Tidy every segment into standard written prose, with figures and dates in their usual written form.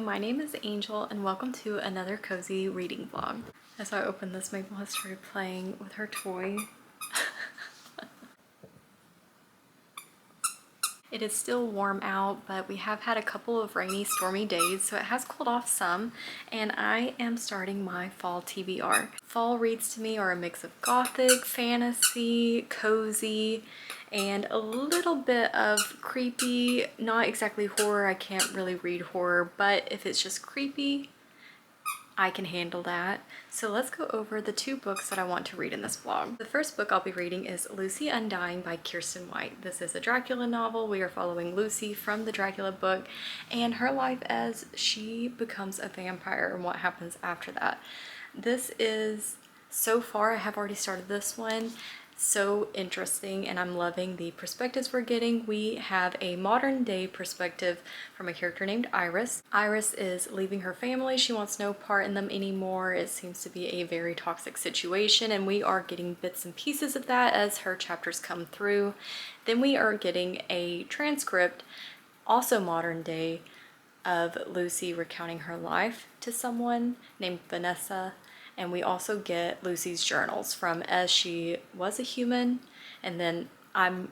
my name is Angel and welcome to another cozy reading vlog. As I open this, Maple has started playing with her toy. It is still warm out, but we have had a couple of rainy, stormy days, so it has cooled off some, and I am starting my fall TBR. Fall reads to me are a mix of gothic, fantasy, cozy, and a little bit of creepy, not exactly horror. I can't really read horror, but if it's just creepy, I can handle that. So let's go over the two books that I want to read in this vlog. The first book I'll be reading is Lucy Undying by Kiersten White. This is a Dracula novel. We are following Lucy from the Dracula book and her life as she becomes a vampire and what happens after that. This is, so far I have already started this one, so interesting, and I'm loving the perspectives we're getting. We have a modern day perspective from a character named Iris. Iris is leaving her family. She wants no part in them anymore. It seems to be a very toxic situation, and we are getting bits and pieces of that as her chapters come through. Then we are getting a transcript, also modern day, of Lucy recounting her life to someone named Vanessa. And we also get Lucy's journals from as she was a human, and then I'm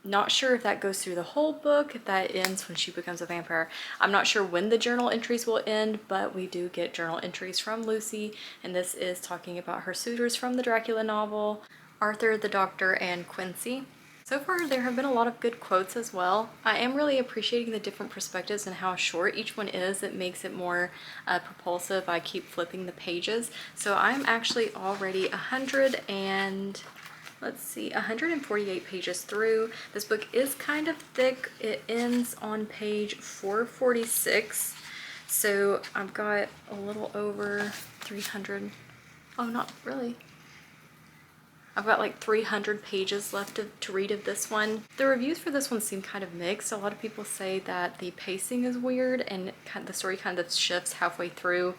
not sure if that goes through the whole book, if that ends when she becomes a vampire. I'm not sure when the journal entries will end, but we do get journal entries from Lucy, and this is talking about her suitors from the Dracula novel, Arthur, the Doctor, and Quincy. So far, there have been a lot of good quotes as well. I am really appreciating the different perspectives and how short each one is. It makes it more propulsive. I keep flipping the pages. So I'm actually already 148 pages through. This book is kind of thick. It ends on page 446. So I've got a little over 300. Oh, not really. I've got like 300 pages left to read of this one. The reviews for this one seem kind of mixed. A lot of people say that the pacing is weird and the story kind of shifts halfway through.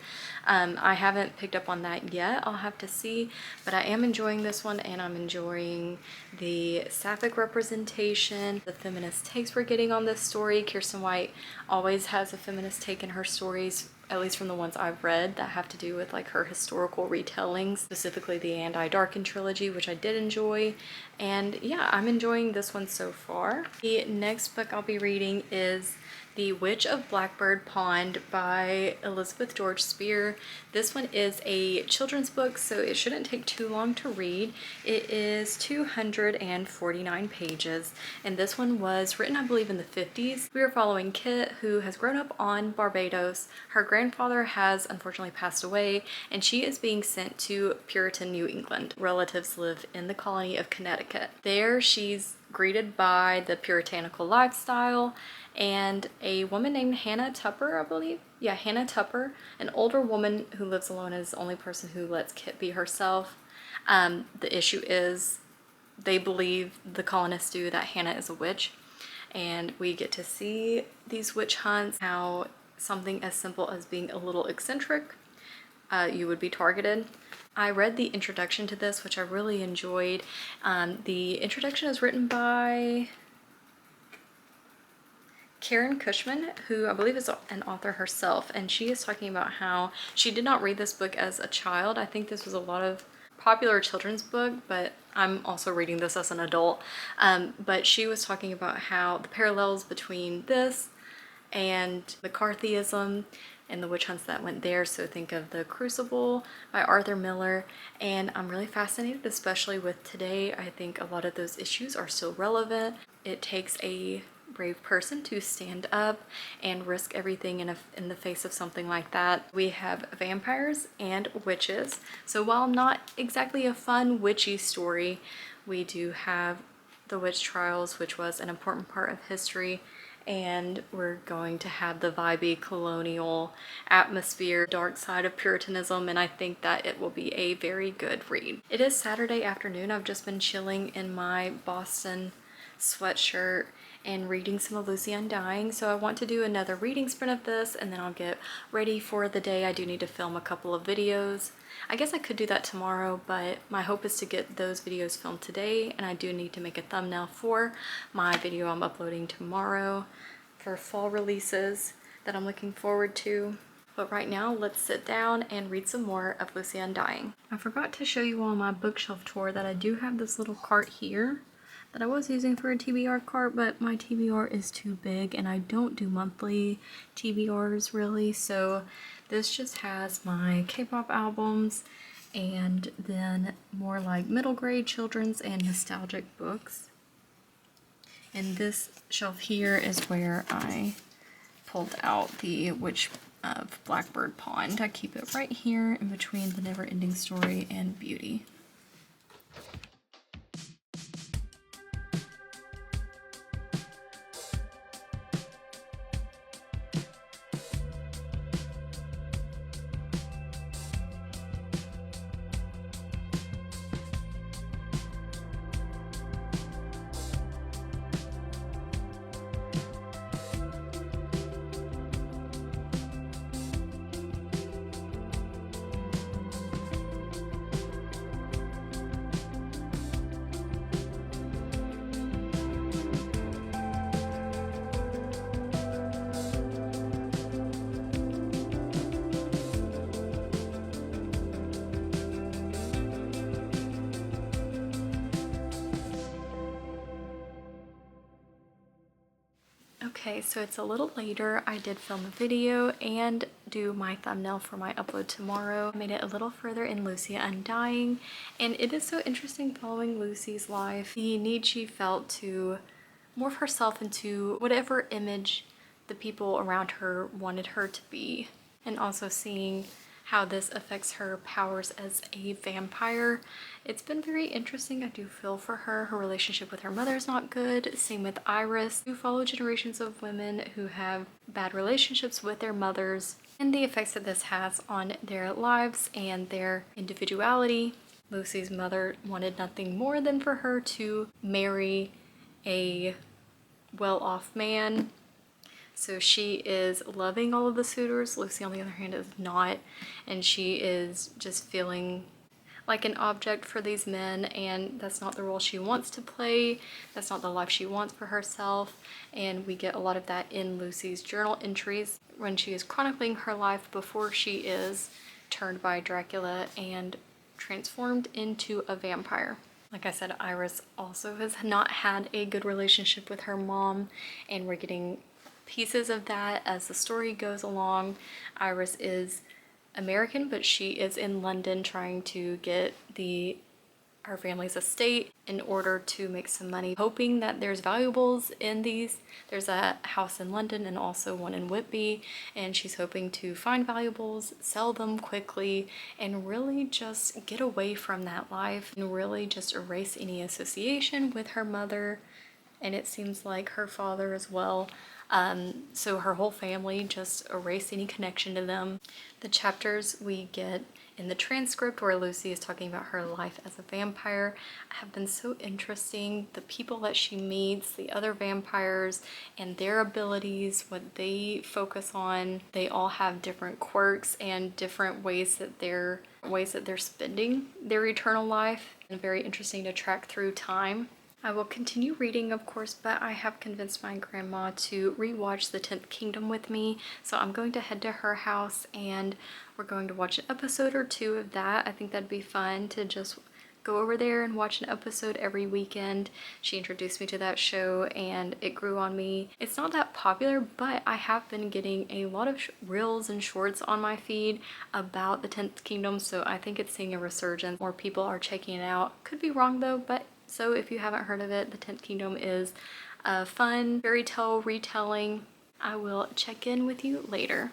I haven't picked up on that yet. I'll have to see, but I am enjoying this one, and I'm enjoying the sapphic representation, the feminist takes we're getting on this story. Kiersten White always has a feminist take in her stories, at least from the ones I've read, that have to do with like her historical retellings, specifically the Darken trilogy, which I did enjoy. And yeah, I'm enjoying this one so far. The next book I'll be reading is The Witch of Blackbird Pond by Elizabeth George Spear. This one is a children's book, so it shouldn't take too long to read. It is 249 pages, and this one was written, I believe, in the 50s. We are following Kit, who has grown up on Barbados. Her grandfather has unfortunately passed away, and she is being sent to Puritan New England. Relatives live in the colony of Connecticut. There, she's greeted by the puritanical lifestyle and a woman named Hannah Tupper, I believe. Yeah, Hannah Tupper, an older woman who lives alone, is the only person who lets Kit be herself. The issue is they believe, the colonists do, that Hannah is a witch, and we get to see these witch hunts, how something as simple as being a little eccentric, you would be targeted. I read the introduction to this, which I really enjoyed. The introduction is written by Karen Cushman, who I believe is an author herself, and she is talking about how she did not read this book as a child. I think this was a lot of popular children's book, but I'm also reading this as an adult. But she was talking about how the parallels between this and McCarthyism and the witch hunts that went there. So think of The Crucible by Arthur Miller, and I'm really fascinated, especially with today. I think a lot of those issues are still relevant. It takes a brave person to stand up and risk everything in the face of something like that. We have vampires and witches. So while not exactly a fun witchy story, we do have the witch trials, which was an important part of history, and we're going to have the vibey colonial atmosphere, dark side of Puritanism, and I think that it will be a very good read. It is Saturday afternoon. I've just been chilling in my Boston sweatshirt and reading some of Lucy Undying, so I want to do another reading sprint of this, and then I'll get ready for the day. I do need to film a couple of videos. I guess I could do that tomorrow, but my hope is to get those videos filmed today, and I do need to make a thumbnail for my video I'm uploading tomorrow for fall releases. that I'm looking forward to. But right now, let's sit down and read some more of Lucy Undying. I forgot to show you on my bookshelf tour that I do have this little cart here that I was using for a TBR cart, but my TBR is too big and I don't do monthly TBRs really, so this just has my K-pop albums and then more like middle grade children's and nostalgic books. And this shelf here is where I pulled out the Witch of Blackbird Pond. I keep it right here in between The Never Ending Story and Beauty. Okay, so it's a little later. I did film a video and do my thumbnail for my upload tomorrow. I made it a little further in Lucy Undying, and it is so interesting following Lucy's life. The need she felt to morph herself into whatever image the people around her wanted her to be, and also seeing how this affects her powers as a vampire. It's been very interesting. I do feel for her. Her relationship with her mother is not good. Same with Iris. We follow generations of women who have bad relationships with their mothers and the effects that this has on their lives and their individuality. Lucy's mother wanted nothing more than for her to marry a well-off man. So she is loving all of the suitors. Lucy, on the other hand, is not. And she is just feeling like an object for these men, and that's not the role she wants to play. That's not the life she wants for herself. And we get a lot of that in Lucy's journal entries when she is chronicling her life before she is turned by Dracula and transformed into a vampire. Like I said, Iris also has not had a good relationship with her mom, and we're getting pieces of that as the story goes along. Iris is American, but she is in London trying to get our family's estate in order to make some money, hoping that there's valuables in these. There's a house in London and also one in Whitby, and she's hoping to find valuables, sell them quickly, and really just get away from that life and really just erase any association with her mother, and it seems like her father as well. So her whole family, just erase any connection to them. The chapters we get in the transcript where Lucy is talking about her life as a vampire have been so interesting. The people that she meets, the other vampires, and their abilities, what they focus on. They all have different quirks and different ways that they're spending their eternal life, and very interesting to track through time. I will continue reading, of course, but I have convinced my grandma to rewatch The 10th Kingdom with me, so I'm going to head to her house and we're going to watch an episode or two of that. I think that'd be fun to just go over there and watch an episode every weekend. She introduced me to that show and it grew on me. It's not that popular, but I have been getting a lot of reels and shorts on my feed about The 10th Kingdom, so I think it's seeing a resurgence. More people are checking it out. Could be wrong though, but so if you haven't heard of it, The 10th Kingdom is a fun fairy tale retelling. I will check in with you later.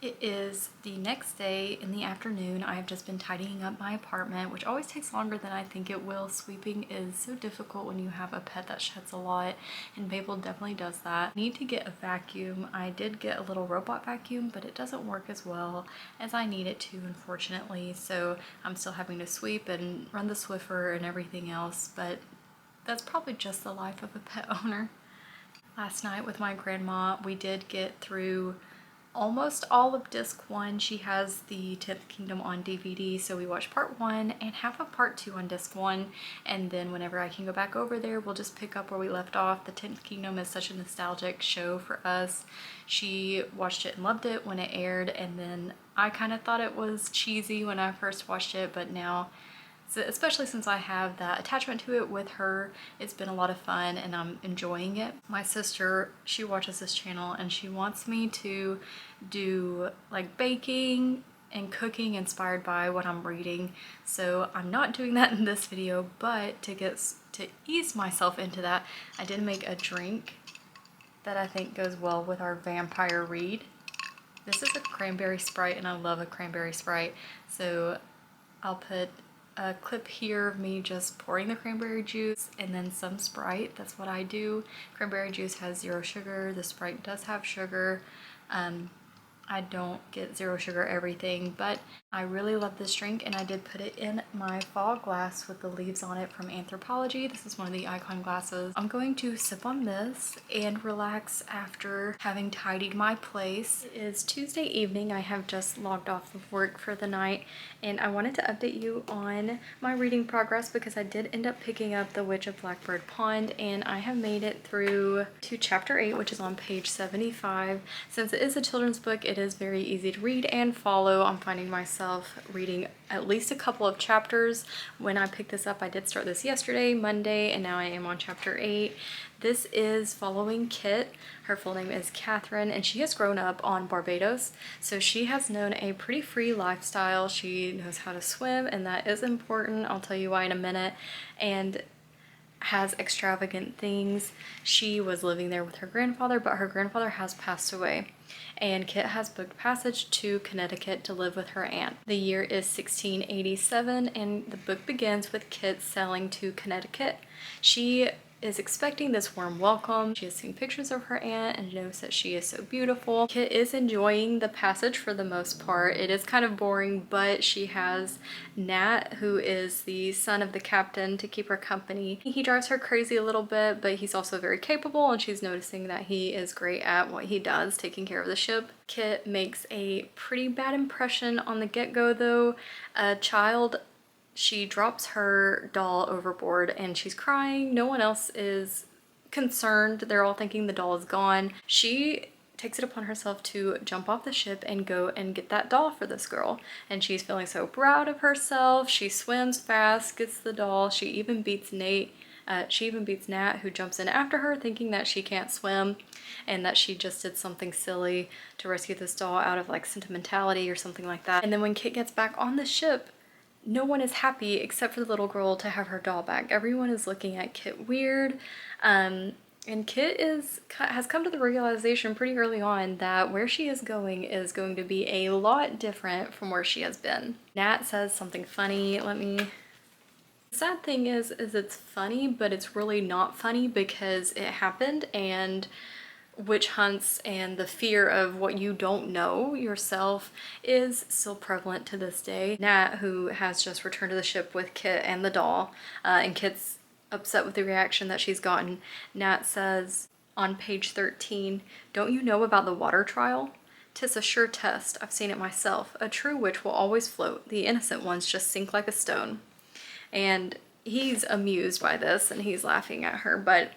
It is the next day in the afternoon. I have just been tidying up my apartment, which always takes longer than I think it will. Sweeping is so difficult when you have a pet that sheds a lot, and Babel definitely does that. I need to get a vacuum. I did get a little robot vacuum, but it doesn't work as well as I need it to, unfortunately. So I'm still having to sweep and run the Swiffer and everything else, but that's probably just the life of a pet owner. Last night with my grandma, we did get through almost all of disc 1. She has the 10th Kingdom on DVD, so we watched part 1 and half of part 2 on disc 1, and then whenever I can go back over there, we'll just pick up where we left off. The 10th Kingdom is such a nostalgic show for us. She watched it and loved it when it aired, and then I kind of thought it was cheesy when I first watched it, but now, especially since I have that attachment to it with her, it's been a lot of fun and I'm enjoying it. My sister, she watches this channel and she wants me to do like baking and cooking inspired by what I'm reading. So I'm not doing that in this video, but to ease myself into that, I did make a drink that I think goes well with our vampire read. This is a cranberry Sprite and I love a cranberry Sprite. So I'll put a clip here of me just pouring the cranberry juice and then some Sprite. That's what I do. Cranberry juice has 0 sugar. The Sprite does have sugar. I don't get 0 sugar everything, but I really love this drink and I did put it in my fall glass with the leaves on it from Anthropology. This is one of the icon glasses. I'm going to sip on this and relax after having tidied my place. It is Tuesday evening. I have just logged off of work for the night and I wanted to update you on my reading progress because I did end up picking up The Witch of Blackbird Pond and I have made it through to chapter 8, which is on page 75. Since it is a children's book, it is very easy to read and follow. I'm finding myself reading at least a couple of chapters. When I picked this up, I did start this yesterday, Monday, and now I am on chapter 8. This is following Kit. Her full name is Catherine, and she has grown up on Barbados, so she has known a pretty free lifestyle. She knows how to swim, and that is important. I'll tell you why in a minute. And has extravagant things. She was living there with her grandfather, but her grandfather has passed away. And Kit has booked passage to Connecticut to live with her aunt. The year is 1687 and the book begins with Kit sailing to Connecticut. She is expecting this warm welcome. She has seen pictures of her aunt and knows that she is so beautiful. Kit is enjoying the passage for the most part. It is kind of boring, but she has Nat, who is the son of the captain, to keep her company. He drives her crazy a little bit, but he's also very capable and she's noticing that he is great at what he does, taking care of the ship. Kit makes a pretty bad impression on the get-go though. She drops her doll overboard and she's crying. No one else is concerned. They're all thinking the doll is gone. She takes it upon herself to jump off the ship and go and get that doll for this girl. And she's feeling so proud of herself. She swims fast, gets the doll. She even beats Nat, who jumps in after her, thinking that she can't swim and that she just did something silly to rescue this doll out of like sentimentality or something like that. And then when Kit gets back on the ship, no one is happy except for the little girl to have her doll back. Everyone is looking at Kit weird. And Kit has come to the realization pretty early on that where she is going to be a lot different from where she has been. Nat says something funny. The sad thing is it's funny, but it's really not funny because it happened, and witch hunts and the fear of what you don't know yourself is still prevalent to this day. Nat, who has just returned to the ship with Kit and the doll, and Kit's upset with the reaction that she's gotten. Nat says on page 13, "Don't you know about the water trial? 'Tis a sure test. I've seen it myself. A true witch will always float. The innocent ones just sink like a stone." And he's amused by this and he's laughing at her, but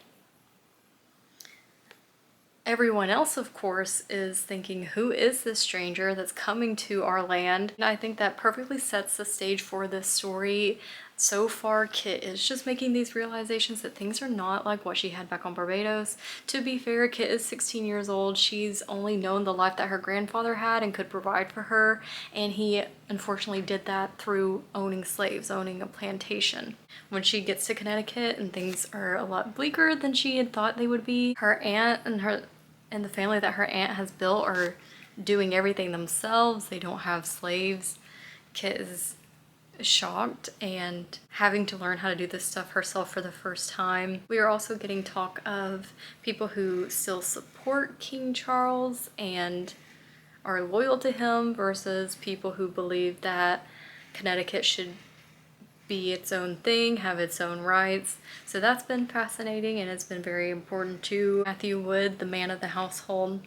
everyone else, of course, is thinking, who is this stranger that's coming to our land? And I think that perfectly sets the stage for this story. So far, Kit is just making these realizations that things are not like what she had back on Barbados. To be fair, Kit is 16 years old. She's only known the life that her grandfather had and could provide for her, and he unfortunately did that through owning slaves, owning a plantation. When she gets to Connecticut and things are a lot bleaker than she had thought they would be, her aunt and the family that her aunt has built are doing everything themselves. They don't have slaves. Kit is shocked and having to learn how to do this stuff herself for the first time. We are also getting talk of people who still support King Charles and are loyal to him versus people who believe that Connecticut should be its own thing, have its own rights. So that's been fascinating and it's been very important to Matthew Wood, the man of the household.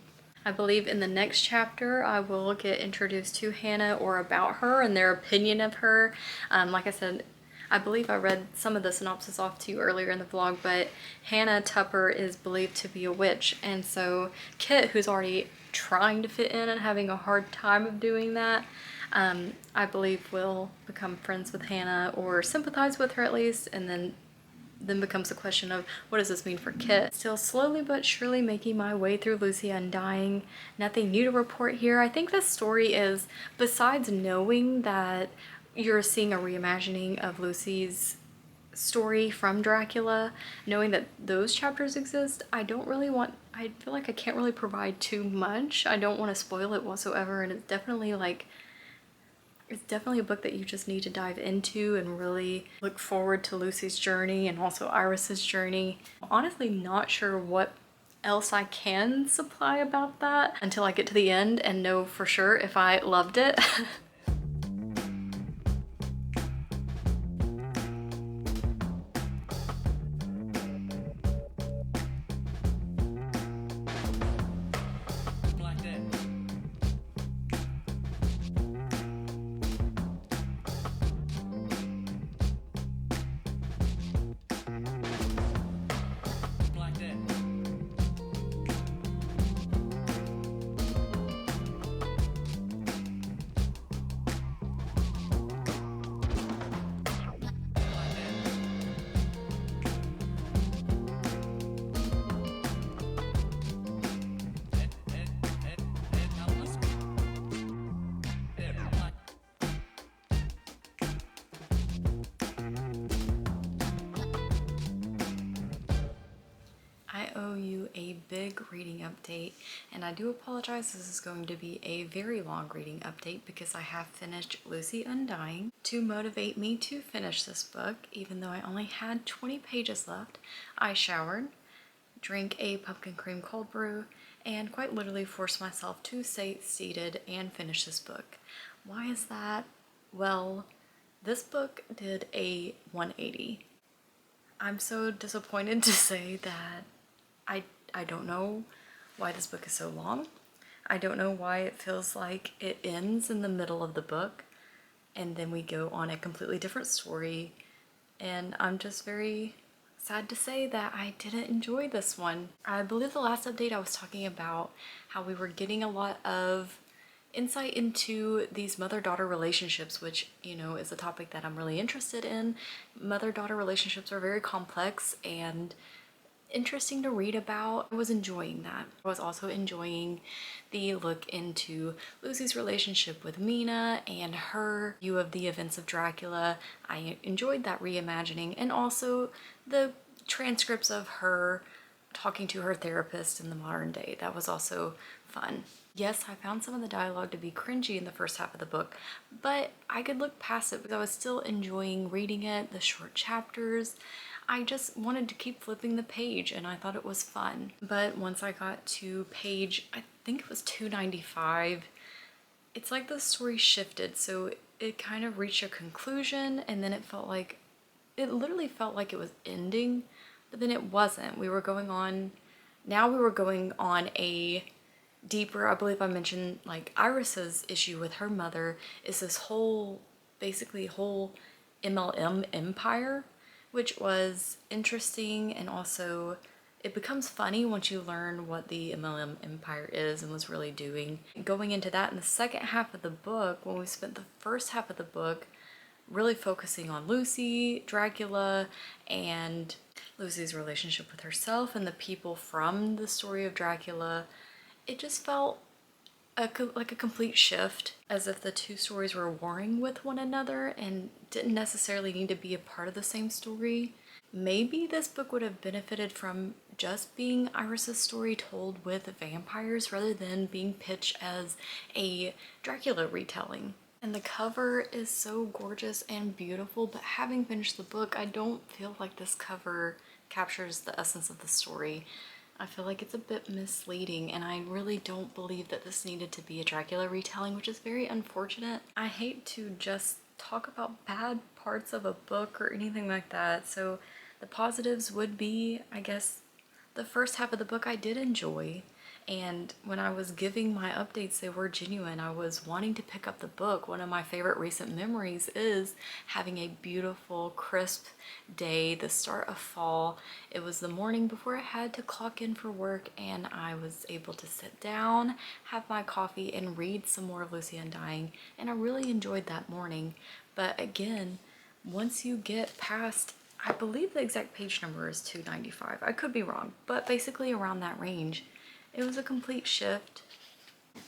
I believe in the next chapter I will get introduced to Hannah or about her and their opinion of her. Like I said, I believe I read some of the synopsis off to you earlier in the vlog, but Hannah Tupper is believed to be a witch, and so Kit, who's already trying to fit in and having a hard time of doing that, I believe will become friends with Hannah or sympathize with her at least, and then becomes a question of what does this mean for Kit. Still slowly but surely making my way through Lucy Undying. Nothing new to report here. I think this story is, besides knowing that you're seeing a reimagining of Lucy's story from Dracula, knowing that those chapters exist, I feel like I can't really provide too much. I don't want to spoil it whatsoever, and it's definitely a book that you just need to dive into and really look forward to Lucy's journey and also Iris's journey. I'm honestly not sure what else I can supply about that until I get to the end and know for sure if I loved it. I owe you a big reading update, and I do apologize, this is going to be a very long reading update because I have finished Lucy Undying. To motivate me to finish this book, even though I only had 20 pages left, I showered, drank a pumpkin cream cold brew, and quite literally forced myself to stay seated and finish this book. Why is that? Well, this book did a 180. I'm so disappointed to say that I don't know why this book is so long. I don't know why it feels like it ends in the middle of the book and then we go on a completely different story, and I'm just very sad to say that I didn't enjoy this one. I believe the last update I was talking about how we were getting a lot of insight into these mother-daughter relationships, which, you know, is a topic that I'm really interested in. Mother-daughter relationships are very complex and interesting to read about. I was enjoying that. I was also enjoying the look into Lucy's relationship with Mina and her view of the events of Dracula. I enjoyed that reimagining, and also the transcripts of her talking to her therapist in the modern day. That was also fun. Yes, I found some of the dialogue to be cringy in the first half of the book, but I could look past it because I was still enjoying reading it, the short chapters. I just wanted to keep flipping the page and I thought it was fun. But once I got to page, I think it was 295, it's like the story shifted. So it kind of reached a conclusion, and then it literally felt like it was ending, but then it wasn't. We were going on a deeper, I believe I mentioned, like, Iris's issue with her mother is this whole MLM empire, which was interesting, and also it becomes funny once you learn what the MLM empire is and was really doing. Going into that in the second half of the book, when we spent the first half of the book really focusing on Lucy, Dracula, and Lucy's relationship with herself and the people from the story of Dracula, it just felt like a complete shift, as if the two stories were warring with one another and didn't necessarily need to be a part of the same story. Maybe this book would have benefited from just being Iris's story told with vampires rather than being pitched as a Dracula retelling. And the cover is so gorgeous and beautiful, but having finished the book, I don't feel like this cover captures the essence of the story. I feel like it's a bit misleading, and I really don't believe that this needed to be a Dracula retelling, which is very unfortunate. I hate to just talk about bad parts of a book or anything like that, so the positives would be, I guess, the first half of the book I did enjoy, And when I was giving my updates, they were genuine. I was wanting to pick up the book. One of my favorite recent memories is having a beautiful, crisp day, the start of fall. It was the morning before I had to clock in for work, and I was able to sit down, have my coffee, and read some more of Lucy Undying. And I really enjoyed that morning. But again, once you get past, I believe the exact page number is 295. I could be wrong, but basically around that range, it was a complete shift.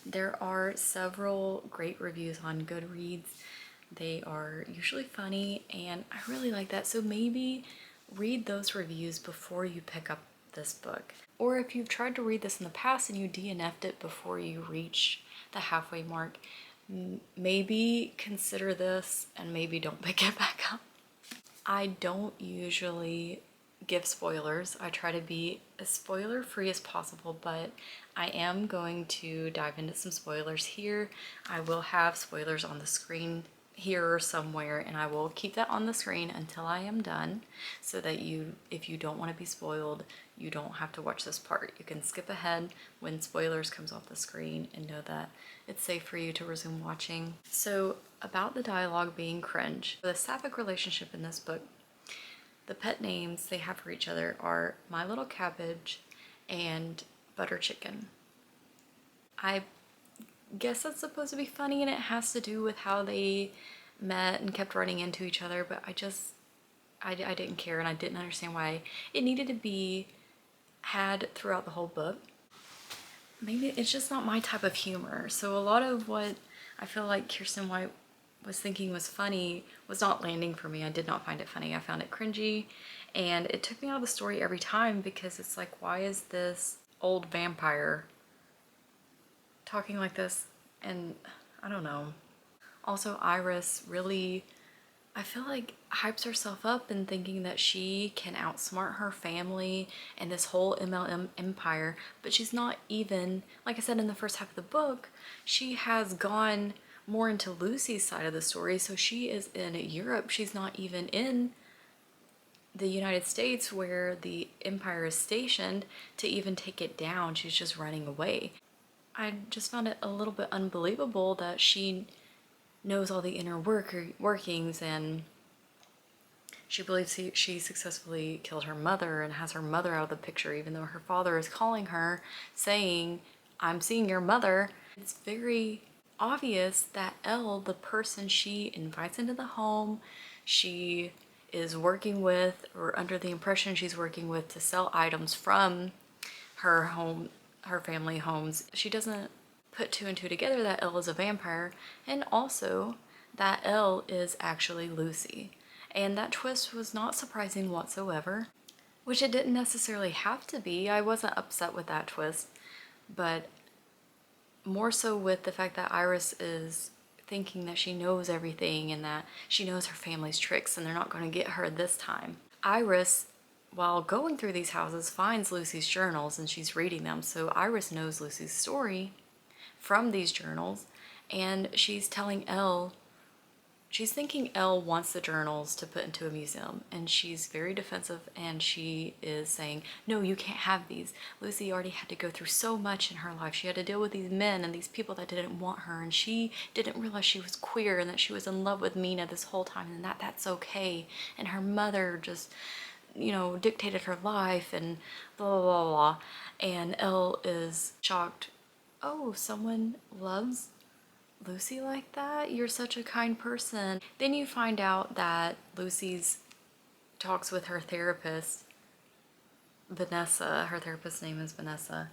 There are several great reviews on Goodreads. They are usually funny, and I really like that. So maybe read those reviews before you pick up this book. Or if you've tried to read this in the past and you DNF'd it before you reach the halfway mark, maybe consider this and maybe don't pick it back up. I don't usually give spoilers. I try to be as spoiler free as possible, but I am going to dive into some spoilers here. I will have spoilers on the screen here or somewhere, and I will keep that on the screen until I am done, so that if you don't want to be spoiled, you don't have to watch this part. You can skip ahead when spoilers comes off the screen and know that it's safe for you to resume watching. So about the dialogue being cringe, the sapphic relationship in this book, the pet names they have for each other are My Little Cabbage and Butter Chicken. I guess that's supposed to be funny, and it has to do with how they met and kept running into each other, but I didn't care, and I didn't understand why it needed to be had throughout the whole book. Maybe it's just not my type of humor. So a lot of what I feel like Kirsten White was thinking was funny was not landing for me. I did not find it funny. I found it cringy, and it took me out of the story every time, because it's like, why is this old vampire talking like this? And I don't know. Also, Iris really, I feel like, hypes herself up in thinking that she can outsmart her family and this whole MLM empire, but she's not even, like I said in the first half of the book, she has gone more into Lucy's side of the story. So she is in Europe. She's not even in the United States where the empire is stationed to even take it down. She's just running away. I just found it a little bit unbelievable that she knows all the inner workings, and she believes she successfully killed her mother and has her mother out of the picture, even though her father is calling her saying, I'm seeing your mother. It's very obvious that Elle, the person she invites into the home, she is working with, or under the impression she's working with, to sell items from her home, her family homes. She doesn't put two and two together that Elle is a vampire, and also that Elle is actually Lucy. And that twist was not surprising whatsoever, which it didn't necessarily have to be. I wasn't upset with that twist, but more so with the fact that Iris is thinking that she knows everything and that she knows her family's tricks and they're not going to get her this time. Iris, while going through these houses, finds Lucy's journals and she's reading them. So Iris knows Lucy's story from these journals, and she's telling Elle, she's thinking Elle wants the journals to put into a museum, and she's very defensive, and she is saying, no, you can't have these. Lucy already had to go through so much in her life. She had to deal with these men and these people that didn't want her, and she didn't realize she was queer and that she was in love with Mina this whole time, and that's okay. And her mother just, you know, dictated her life, and blah, blah, blah, blah. And Elle is shocked. Oh, someone loves Lucy like that? You're such a kind person. Then you find out that Lucy's talks with her therapist, Vanessa. Her therapist's name is Vanessa.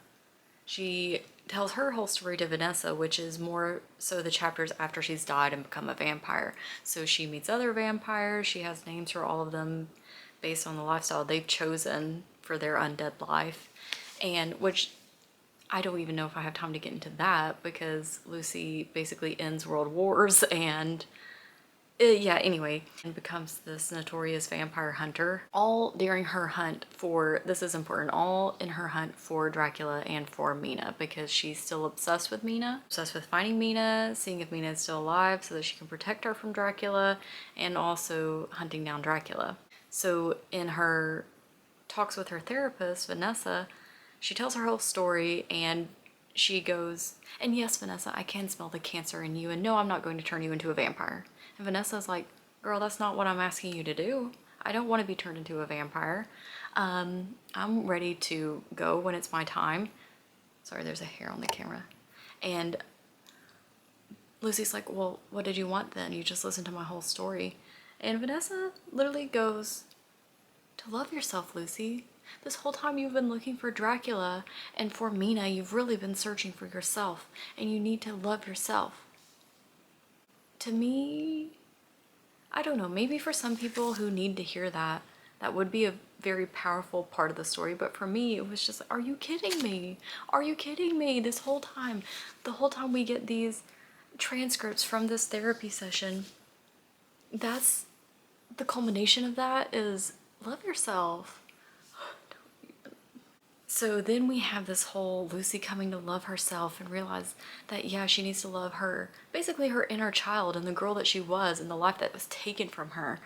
She tells her whole story to Vanessa, which is more so the chapters after she's died and become a vampire. So she meets other vampires. She has names for all of them based on the lifestyle they've chosen for their undead life. And which, I don't even know if I have time to get into that, because Lucy basically ends world wars and yeah, anyway, and becomes this notorious vampire hunter, all during her hunt for, this is important, all in her hunt for Dracula and for Mina, because she's still obsessed with Mina, obsessed with finding Mina, seeing if Mina is still alive so that she can protect her from Dracula, and also hunting down Dracula. So in her talks with her therapist, Vanessa, she tells her whole story, and she goes, and yes, Vanessa, I can smell the cancer in you, and no, I'm not going to turn you into a vampire. And Vanessa's like, girl, that's not what I'm asking you to do. I don't want to be turned into a vampire. I'm ready to go when it's my time. Sorry, there's a hair on the camera. And Lucy's like, well, what did you want then? You just listened to my whole story. And Vanessa literally goes, to love yourself, Lucy. This whole time you've been looking for Dracula, and for Mina, you've really been searching for yourself, and you need to love yourself. To me, I don't know, maybe for some people who need to hear that, that would be a very powerful part of the story, but for me, it was just like, are you kidding me? Are you kidding me? This whole time, the whole time we get these transcripts from this therapy session, that's the culmination of that is love yourself. So then we have this whole Lucy coming to love herself and realize that, yeah, she needs to love her, basically her inner child and the girl that she was and the life that was taken from her,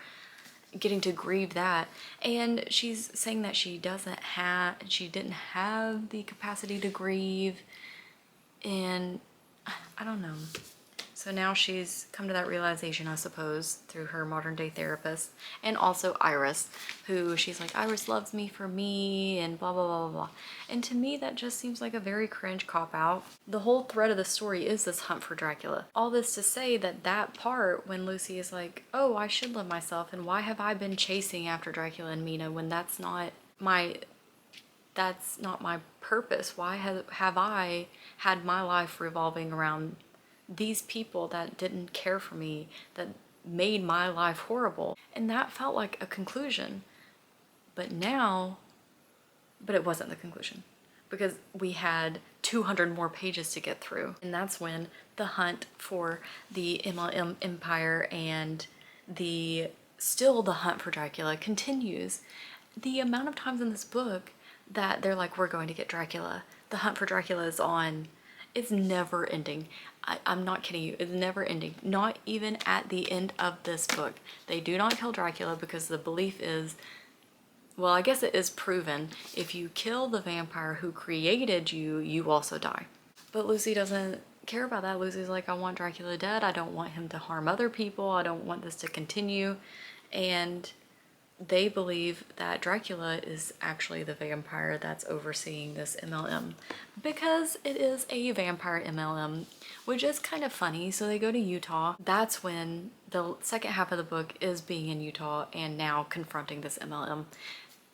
getting to grieve that. And she's saying that she didn't have the capacity to grieve, and I don't know. So now she's come to that realization, I suppose, through her modern day therapist, and also Iris, who she's like, Iris loves me for me, and blah, blah, blah, blah, blah. And to me, that just seems like a very cringe cop-out. The whole thread of the story is this hunt for Dracula. All this to say that that part, when Lucy is like, oh, I should love myself, and why have I been chasing after Dracula and Mina when that's not my purpose? Why have I had my life revolving around these people that didn't care for me, that made my life horrible? And that felt like a conclusion. But it wasn't the conclusion, because we had 200 more pages to get through. And that's when the hunt for the MLM empire and still the hunt for Dracula continues. The amount of times in this book that they're like, we're going to get Dracula. The hunt for Dracula is on. It's never ending. I'm not kidding you. It's never ending. Not even at the end of this book. They do not kill Dracula because the belief is, well, I guess it is proven, if you kill the vampire who created you, you also die. But Lucy doesn't care about that. Lucy's like, I want Dracula dead. I don't want him to harm other people. I don't want this to continue. And they believe that Dracula is actually the vampire that's overseeing this MLM, because it is a vampire MLM, which is kind of funny. So they go to Utah. That's when the second half of the book is being in Utah and now confronting this MLM,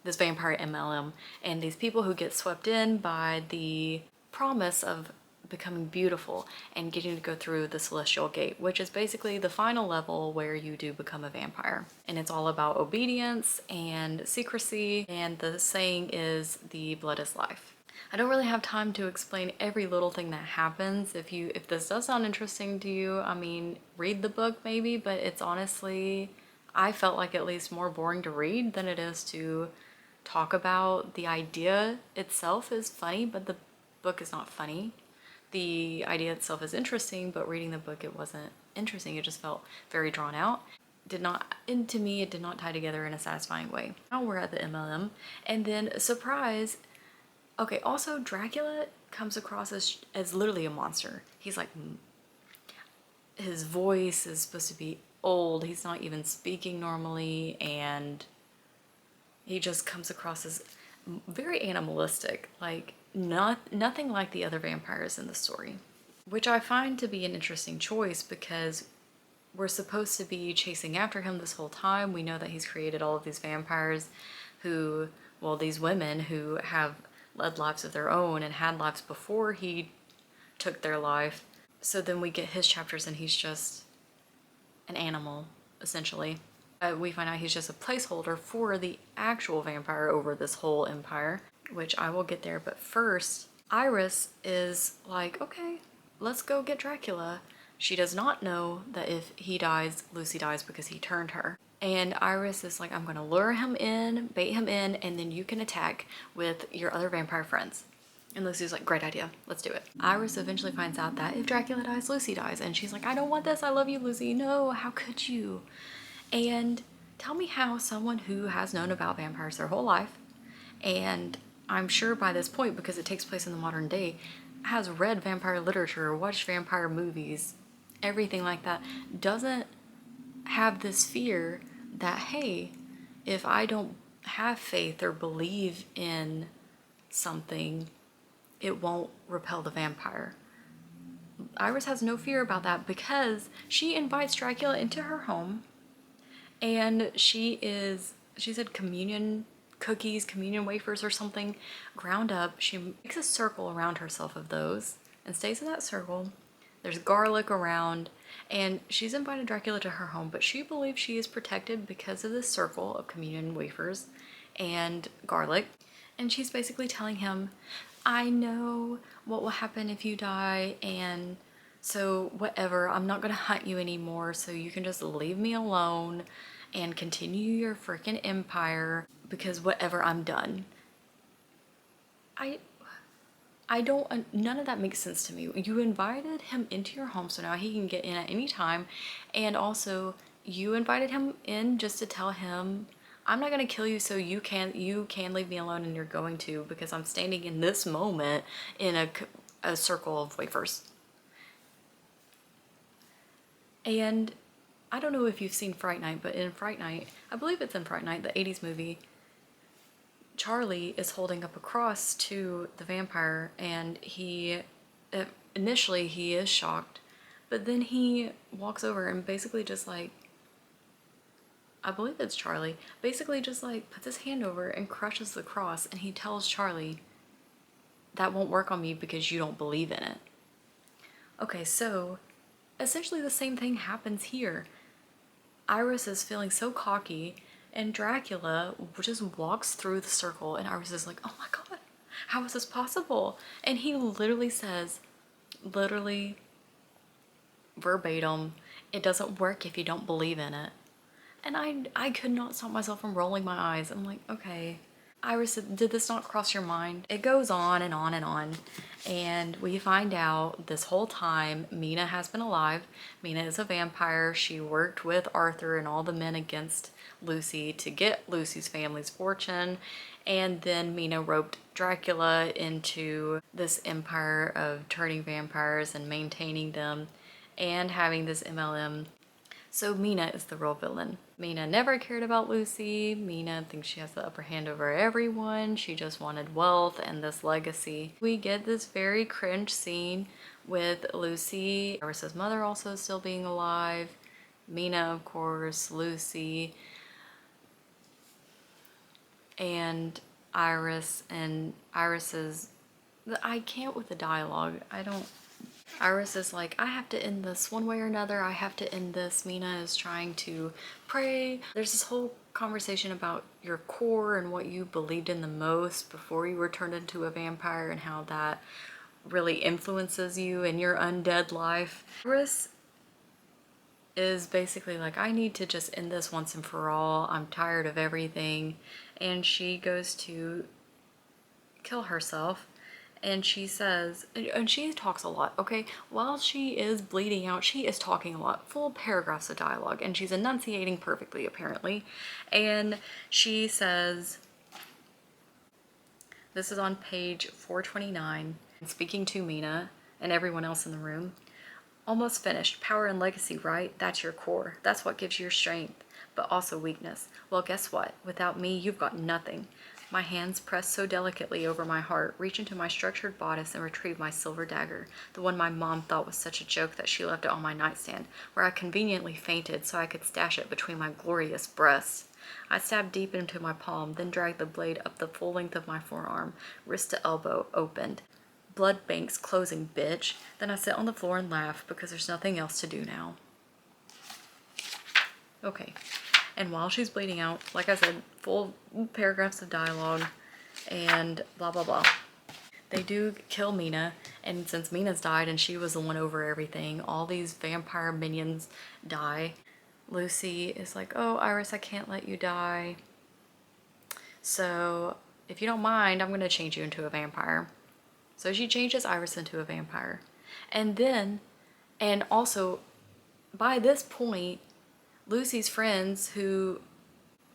this vampire MLM, and these people who get swept in by the promise of becoming beautiful and getting to go through the Celestial Gate, which is basically the final level where you do become a vampire. And it's all about obedience and secrecy, and the saying is, the blood is life. I don't really have time to explain every little thing that happens. If this does sound interesting to you, I mean, read the book maybe, but it's honestly, I felt like at least more boring to read than it is to talk about. The idea itself is funny, but the book is not funny. The idea itself is interesting, but reading the book, it wasn't interesting. It just felt very drawn out. And to me, it did not tie together in a satisfying way. Now we're at the MLM, and then surprise. Okay, also Dracula comes across as literally a monster. He's like, his voice is supposed to be old. He's not even speaking normally, and he just comes across as very animalistic, like nothing like the other vampires in the story, which I find to be an interesting choice, because we're supposed to be chasing after him this whole time. We know that he's created all of these vampires who, well, these women who have led lives of their own and had lives before he took their life. So then we get his chapters and he's just an animal, essentially. We find out he's just a placeholder for the actual vampire over this whole empire, which I will get there. But first, Iris is like, okay, let's go get Dracula. She does not know that if he dies, Lucy dies, because he turned her. And Iris is like, I'm gonna lure him in, bait him in, and then you can attack with your other vampire friends. And Lucy's like, great idea, let's do it. Iris eventually finds out that if Dracula dies, Lucy dies. And she's like, I don't want this, I love you, Lucy. No, how could you? And tell me how someone who has known about vampires their whole life, and I'm sure by this point, because it takes place in the modern day, has read vampire literature, watched vampire movies, everything like that, doesn't have this fear that, hey, if I don't have faith or believe in something, it won't repel the vampire. Iris has no fear about that because she invites Dracula into her home, and she said communion cookies, communion wafers or something ground up. She makes a circle around herself of those and stays in that circle. There's garlic around, and she's invited Dracula to her home, but she believes she is protected because of this circle of communion wafers and garlic. And she's basically telling him, I know what will happen if you die, and so whatever, I'm not gonna hunt you anymore, so you can just leave me alone and continue your freaking empire, because whatever, I'm done. I don't, none of that makes sense to me. You invited him into your home so now he can get in at any time, and also you invited him in just to tell him, I'm not gonna kill you so you can leave me alone, and you're going to, because I'm standing in this moment in a circle of wafers. And I don't know if you've seen Fright Night, but in Fright Night, I believe it's in Fright Night, the 80s movie, Charlie is holding up a cross to the vampire, and initially he is shocked, but then he walks over and basically just like, I believe it's Charlie, basically just like puts his hand over and crushes the cross, and he tells Charlie, that won't work on me because you don't believe in it. Okay, so essentially the same thing happens here. Iris is feeling so cocky, and Dracula just walks through the circle, and Iris is like, oh my god, how is this possible? And he literally says, literally verbatim, it doesn't work if you don't believe in it. And I could not stop myself from rolling my eyes. I'm like, okay, Iris, did this not cross your mind? It goes on and on and on. And we find out this whole time Mina has been alive. Mina is a vampire. She worked with Arthur and all the men against Lucy to get Lucy's family's fortune. And then Mina roped Dracula into this empire of turning vampires and maintaining them and having this MLM. So Mina is the real villain. Mina never cared about Lucy. Mina thinks she has the upper hand over everyone. She just wanted wealth and this legacy. We get this very cringe scene with Lucy, Iris's mother also still being alive, Mina, of course, Lucy, and Iris, and Iris's, I can't with the dialogue. Iris is like, I have to end this one way or another. I have to end this. Mina is trying to pray. There's this whole conversation about your core and what you believed in the most before you were turned into a vampire, and how that really influences you in your undead life. Iris is basically like, I need to just end this once and for all. I'm tired of everything. And she goes to kill herself. And she says, and she talks a lot, okay? While she is bleeding out, she is talking a lot, full paragraphs of dialogue, and she's enunciating perfectly, apparently. And she says, this is on page 429, speaking to Mina and everyone else in the room. Almost finished. Power and legacy, right? That's your core. That's what gives you your strength, but also weakness. Well, guess what? Without me, you've got nothing. My hands press so delicately over my heart, reach into my structured bodice and retrieve my silver dagger, the one my mom thought was such a joke that she left it on my nightstand, where I conveniently fainted so I could stash it between my glorious breasts. I stabbed deep into my palm, then dragged the blade up the full length of my forearm, wrist to elbow, opened. Blood banks closing, bitch. Then I sit on the floor and laugh because there's nothing else to do now. Okay. And while she's bleeding out, like I said, full paragraphs of dialogue and blah, blah, blah. They do kill Mina, and since Mina's died and she was the one over everything, all these vampire minions die. Lucy is like, oh, Iris, I can't let you die. So if you don't mind, I'm going to change you into a vampire. So she changes Iris into a vampire. And then, and also, by this point, Lucy's friends who,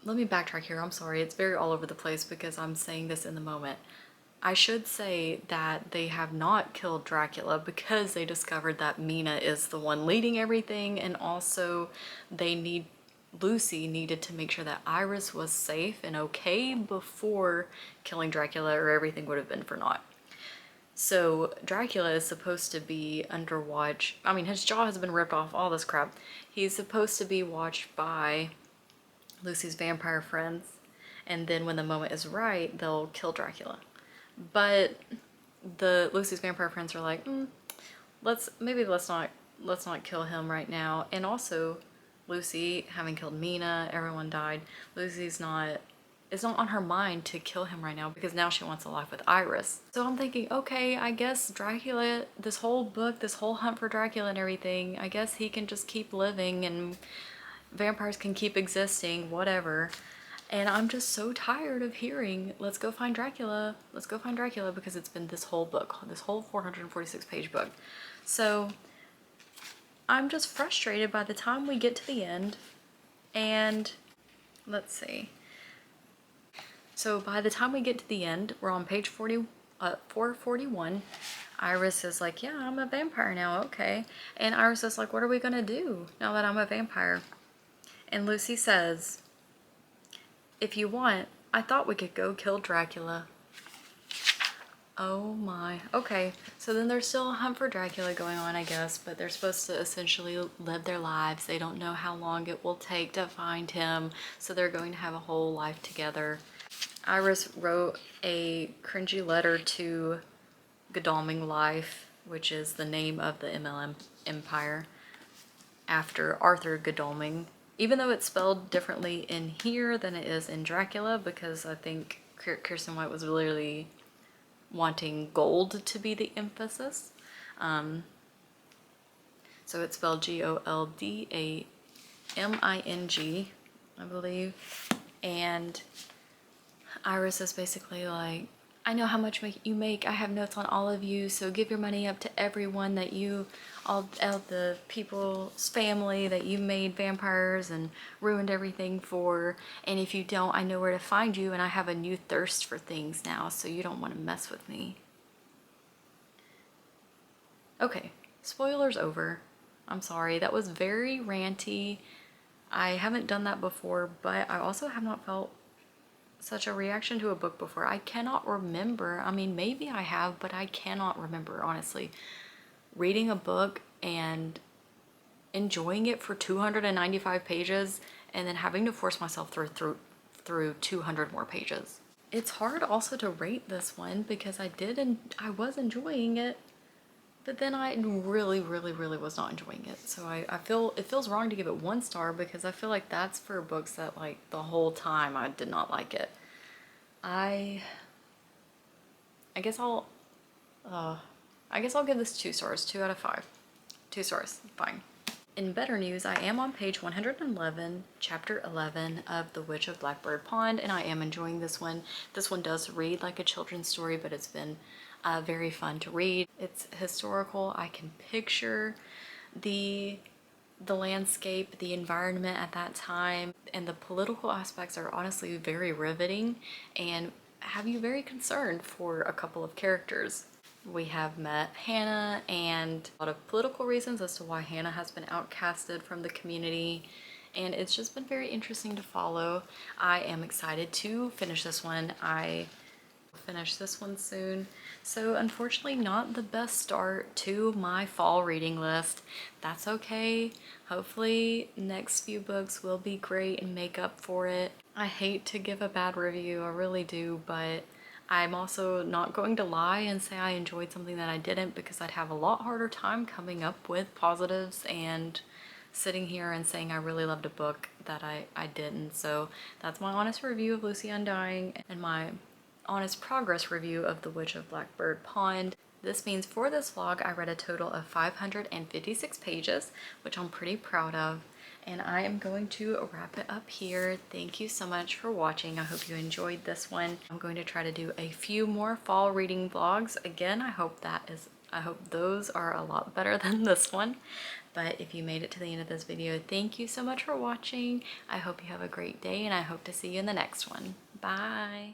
let me backtrack here, I'm sorry, it's very all over the place because I'm saying this in the moment. I should say that they have not killed Dracula because they discovered that Mina is the one leading everything, and also Lucy needed to make sure that Iris was safe and okay before killing Dracula, or everything would have been for naught. So Dracula is supposed to be under watch. I mean, his jaw has been ripped off, all this crap. He's supposed to be watched by Lucy's vampire friends, and then when the moment is right, they'll kill Dracula. But the Lucy's vampire friends are like, let's not kill him right now. And also, Lucy having killed Mina, everyone died. It's not on her mind to kill him right now because now she wants a life with Iris. So I'm thinking, okay, I guess Dracula, this whole book, this whole hunt for Dracula and everything, I guess he can just keep living and vampires can keep existing, whatever. And I'm just so tired of hearing, let's go find Dracula, because it's been this whole book, this whole 446 page book. So I'm just frustrated by the time we get to the end. And let's see. So by the time we get to the end, we're on page 441. Iris is like, yeah, I'm a vampire now, okay. And Iris is like, what are we gonna do now that I'm a vampire? And Lucy says, if you want, I thought we could go kill Dracula. Oh my. Okay, so then there's still a hunt for Dracula going on, I guess, but they're supposed to essentially live their lives. They don't know how long it will take to find him, so they're going to have a whole life together. Iris wrote a cringy letter to Godalming Life, which is the name of the MLM empire, after Arthur Godalming. Even though it's spelled differently in here than it is in Dracula, because I think Kirsten White was literally wanting gold to be the emphasis. So it's spelled Goldaming, I believe. And Iris is basically like, I know how much you make. I have notes on all of you, so give your money up to everyone that all the people's family that you made vampires and ruined everything for. And if you don't, I know where to find you, and I have a new thirst for things now, so you don't want to mess with me. Okay, spoilers over. I'm sorry, that was very ranty. I haven't done that before, but I also have not felt such a reaction to a book before. I cannot remember. I mean, maybe I have, but I cannot remember, honestly. Reading a book and enjoying it for 295 pages and then having to force myself through 200 more pages. It's hard also to rate this one because I was enjoying it, but then I really was not enjoying it. So I feel it feels wrong to give it 1 star because I feel like that's for books that, like, the whole time I did not like it. I guess I'll give this 2 stars, 2 out of 5. 2 stars, fine. In better news, I am on page 111, chapter 11 of The Witch of Blackbird Pond, and I am enjoying this one. This one does read like a children's story, but it's been very fun to read. It's historical. I can picture the landscape, the environment at that time, and the political aspects are honestly very riveting and have you very concerned for a couple of characters. We have met Hannah, and a lot of political reasons as to why Hannah has been outcasted from the community, and it's just been very interesting to follow. I am excited to finish this one. I will finish this one soon. So unfortunately not the best start to my fall reading list. That's okay. Hopefully next few books will be great and make up for it. I hate to give a bad review, I really do, but I'm also not going to lie and say I enjoyed something that I didn't, because I'd have a lot harder time coming up with positives and sitting here and saying I really loved a book that I didn't. So that's my honest review of Lucy Undying and my honest progress review of The Witch of Blackbird Pond. This means for this vlog I read a total of 556 pages, which I'm pretty proud of. And I am going to wrap it up here. Thank you so much for watching. I hope you enjoyed this one. I'm going to try to do a few more fall reading vlogs. Again, I hope those are a lot better than this one. But if you made it to the end of this video, thank you so much for watching. I hope you have a great day, and I hope to see you in the next one. Bye.